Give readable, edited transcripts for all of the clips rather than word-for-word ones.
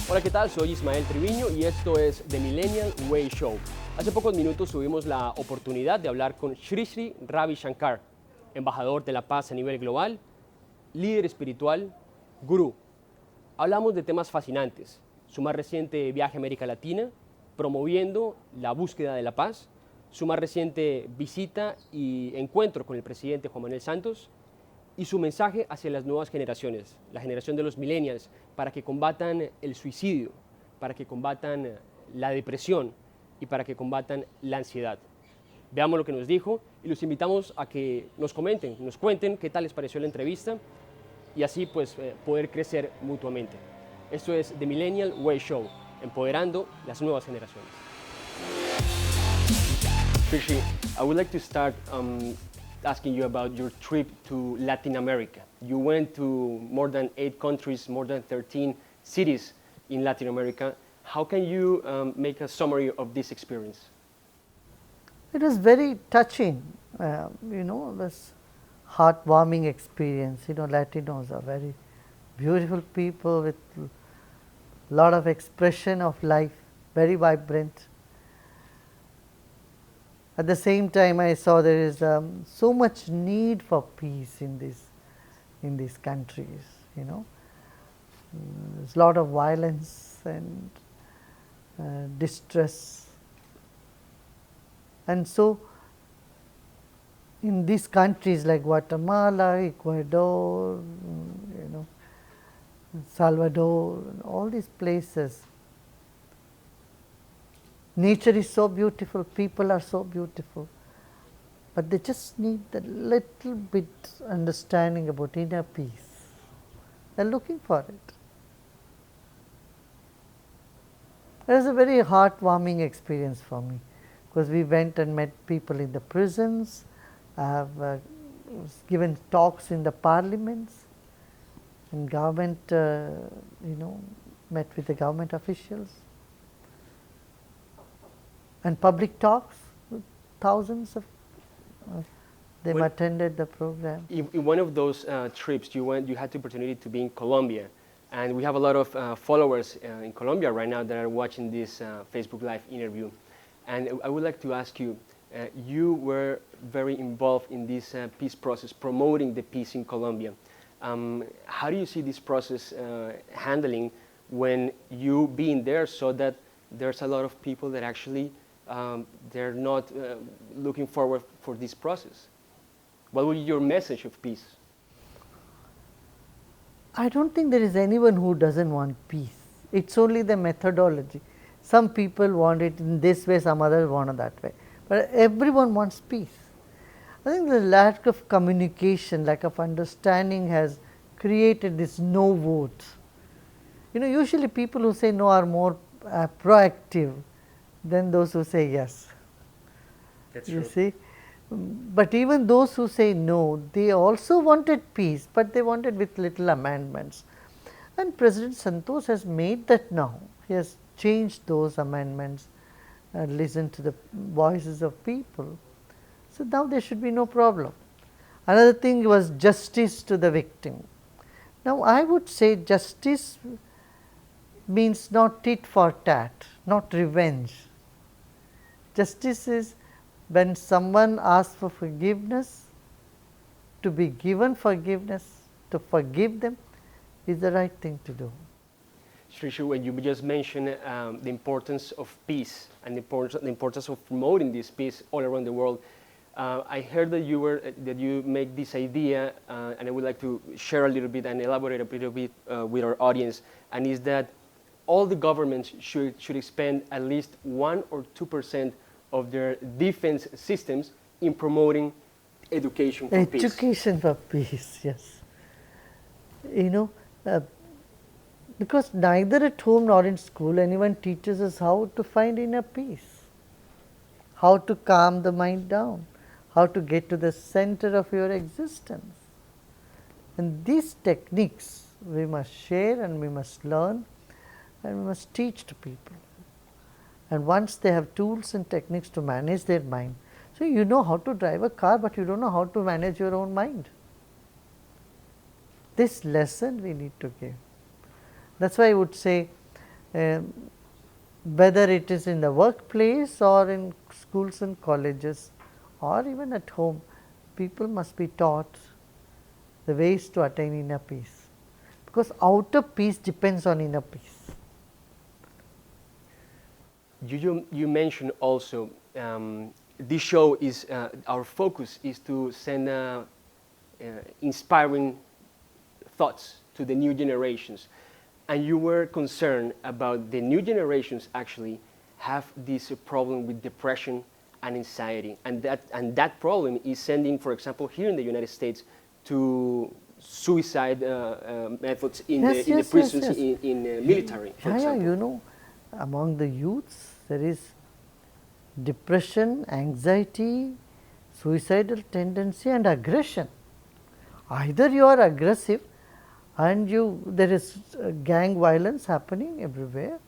Hola, ¿qué tal? Soy Ismael Triviño y esto es The Millennial Way Show. Hace pocos minutos tuvimos la oportunidad de hablar con Sri Ravi Shankar, embajador de la paz a nivel global, líder espiritual, gurú. Hablamos de temas fascinantes, su más reciente viaje a América Latina, promoviendo la búsqueda de la paz, su más reciente visita y encuentro con el presidente Presidente Santos, y su mensaje hacia las nuevas generaciones, la generación de los millennials, para que combatan el suicidio, para que combatan la depresión y para que combatan la ansiedad. Veamos lo que nos dijo y los invitamos a que nos comenten, nos cuenten qué tal les pareció la entrevista y así pues poder crecer mutuamente. Esto es The Millennial Way Show, empoderando las nuevas generaciones. Sri, I would like to start asking you about your trip to Latin America. You went to more than 8 countries, more than 13 cities in Latin America. How can you make a summary of this experience? It was very touching, this heartwarming experience. Latinos are very beautiful people with a lot of expression of life, very vibrant. At the same time, I saw there is so much need for peace in these countries. There's a lot of violence and distress, and so in these countries like Guatemala, Ecuador, Salvador, all these places, nature is so beautiful, people are so beautiful, but they just need a little bit understanding about inner peace. They are looking for it. It was a very heartwarming experience for me, because we went and met people in the prisons. I have given talks in the parliaments, and government, met with the government officials, and public talks with thousands of them attended the program. In one of those trips you had the opportunity to be in Colombia, and we have a lot of followers in Colombia right now that are watching this Facebook Live interview. And I would like to ask you, you were very involved in this peace process, promoting the peace in Colombia. How do you see this process handling when you being there, so that there's a lot of people that actually they're not looking forward for this process? What would be your message of peace? I don't think there is anyone who doesn't want peace. It's only the methodology. Some people want it in this way, some others want it that way. But everyone wants peace. I think the lack of communication, lack of understanding has created this no vote. Usually people who say no are more proactive than those who say yes. That's you true. See? But even those who say no, they also wanted peace, but they wanted with little amendments. And President Santos has made that now. He has changed those amendments and listened to the voices of people. So now there should be no problem. Another thing was justice to the victim. Now I would say justice means not tit for tat, not revenge. Justice is when someone asks for forgiveness, to be given forgiveness, to forgive them is the right thing to do. Sri, when you just mentioned the importance of peace and the importance of promoting this peace all around the world, I heard that you make this idea, and I would like to share a little bit and elaborate a little bit with our audience, and is that all the governments should expend at least 1 or 2% of their defense systems in promoting education for peace. Education for peace, yes. Because neither at home nor in school anyone teaches us how to find inner peace, how to calm the mind down, how to get to the center of your existence. And these techniques we must share and we must learn and we must teach to people. And once they have tools and techniques to manage their mind, so you know how to drive a car, but you don't know how to manage your own mind. this lesson we need to give. That is why I would say whether it is in the workplace or in schools and colleges or even at home, people must be taught the ways to attain inner peace, because outer peace depends on inner peace. You mentioned also this show is our focus is to send inspiring thoughts to the new generations, and you were concerned about the new generations actually have this problem with depression and anxiety, and that problem is sending, for example, here in the United States, to suicide methods in the prisons, in military, for example. You know, among the youths there is depression, anxiety, suicidal tendency and aggression. Either you are aggressive and there is gang violence happening everywhere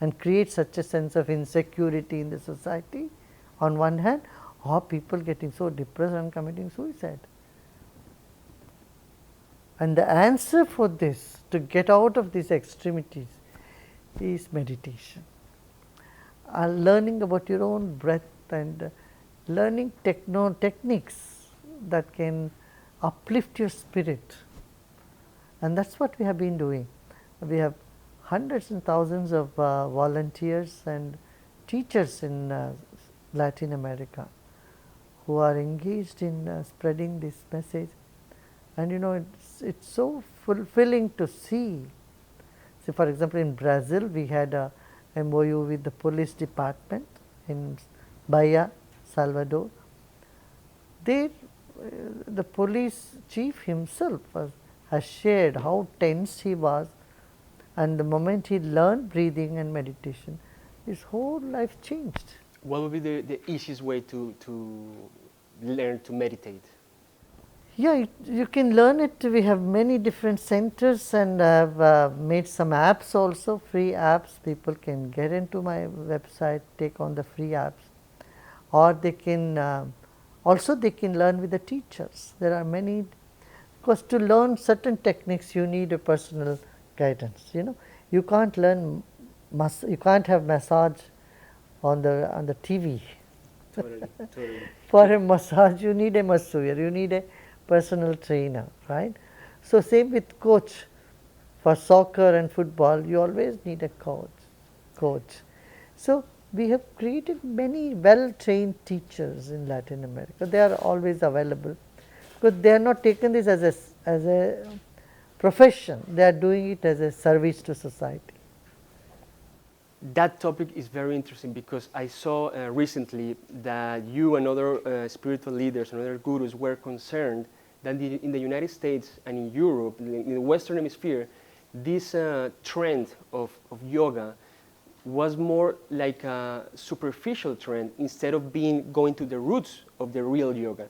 and creates such a sense of insecurity in the society on one hand, or people getting so depressed and committing suicide. And the answer for this, to get out of these extremities, is meditation. Learning about your own breath and learning techniques that can uplift your spirit. And that is what we have been doing. We have hundreds and thousands of volunteers and teachers in Latin America who are engaged in spreading this message. And you know, it's so fulfilling to see. So, for example, in Brazil we had a MOU with the police department in Bahia, Salvador. There the police chief himself has shared how tense he was, and the moment he learned breathing and meditation, his whole life changed. What would be the easiest way to learn to meditate? Yeah, you can learn it. We have many different centers, and I have made some apps also, free apps. People can get into my website, take on the free apps, or they can also they can learn with the teachers. There are many, because to learn certain techniques you need a personal guidance. You know, you can't learn, you can't have massage on the TV. Totally. For a massage you need a masseur, you need a personal trainer, right? So, same with coach. For soccer and football, you always need a coach. So, we have created many well-trained teachers in Latin America. They are always available, because they are not taken this as a profession. They are doing it as a service to society. That topic is very interesting, because I saw recently that you and other spiritual leaders and other gurus were concerned that in the United States and in Europe, in the Western Hemisphere, this trend of yoga was more like a superficial trend instead of going to the roots of the real yoga,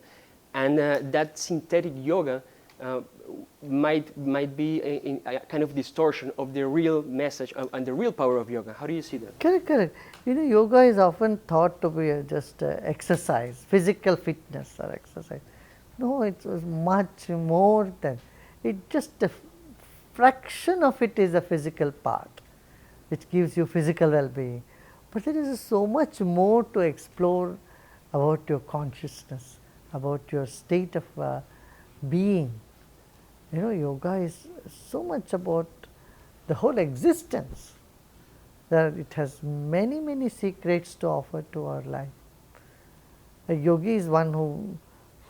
and that synthetic yoga might be a kind of distortion of the real message and the real power of yoga. How do you see that? Correct. You know, yoga is often thought to be just exercise, physical fitness or exercise. No, it was much more than it. Just a fraction of it is a physical part, which gives you physical well-being. But there is so much more to explore about your consciousness, about your state of being. You know, yoga is so much about the whole existence, that it has many secrets to offer to our life. A yogi is one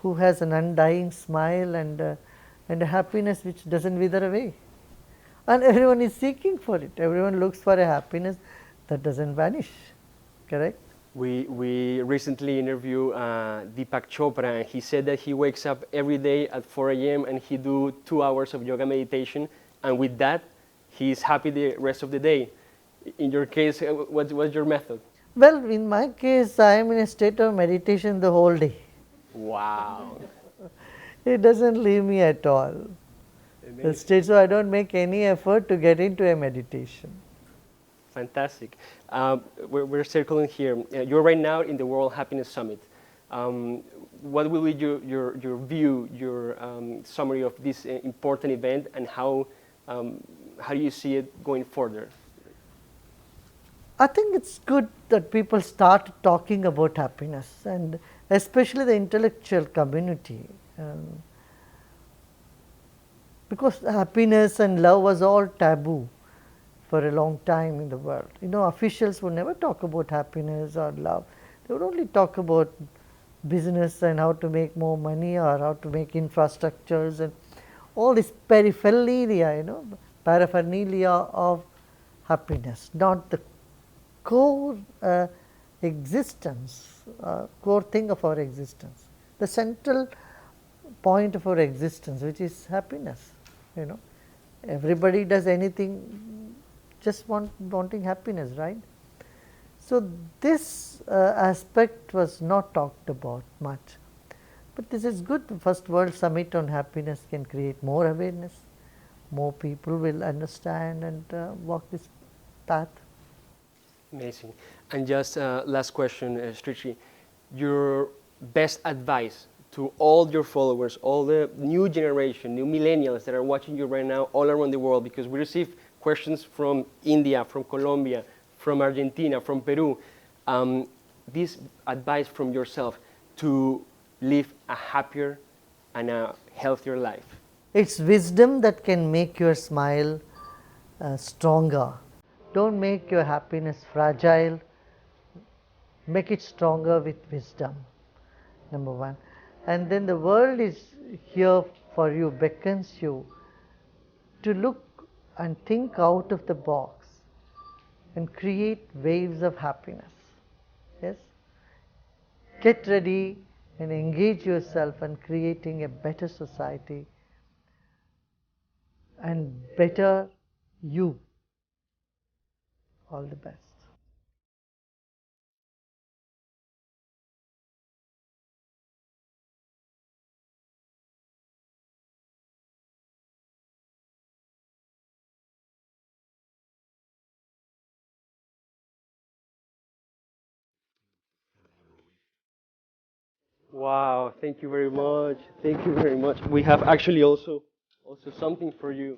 who has an undying smile and a happiness which doesn't wither away. And everyone is seeking for it. Everyone looks for a happiness that doesn't vanish. Correct? We recently interviewed Deepak Chopra, and he said that he wakes up every day at 4 a.m. and he do 2 hours of yoga meditation, and with that he is happy the rest of the day. In your case, what's your method? Well, in my case, I am in a state of meditation the whole day. Wow. It doesn't leave me at all. The state, so I don't make any effort to get into a meditation. Fantastic. We're circling here. You're right now in the World Happiness Summit. what will be your view, your summary of this important event, and how do you see it going further? I think it's good that people start talking about happiness, and especially the intellectual community, because happiness and love was all taboo for a long time in the world. You know, officials would never talk about happiness or love. They would only talk about business and how to make more money or how to make infrastructures and all this paraphernalia, paraphernalia of happiness, not the core existence, core thing of our existence, the central point of our existence, which is happiness. Everybody does anything just wanting happiness, right? So this aspect was not talked about much, but this is good. The first World Summit on Happiness can create more awareness, more people will understand and walk this path. Amazing. And just last question, Sri, your best advice to all your followers, all the new generation, new millennials that are watching you right now all around the world, because we receive questions from India, from Colombia, from Argentina, from Peru. This advice from yourself to live a happier and a healthier life. It's wisdom that can make your smile stronger. Don't make your happiness fragile, make it stronger with wisdom, number one. And then the world is here for you, beckons you to look and think out of the box and create waves of happiness. Yes? Get ready and engage yourself in creating a better society and better you. All the best. Wow, thank you very much. Thank you very much. We have actually also something for you.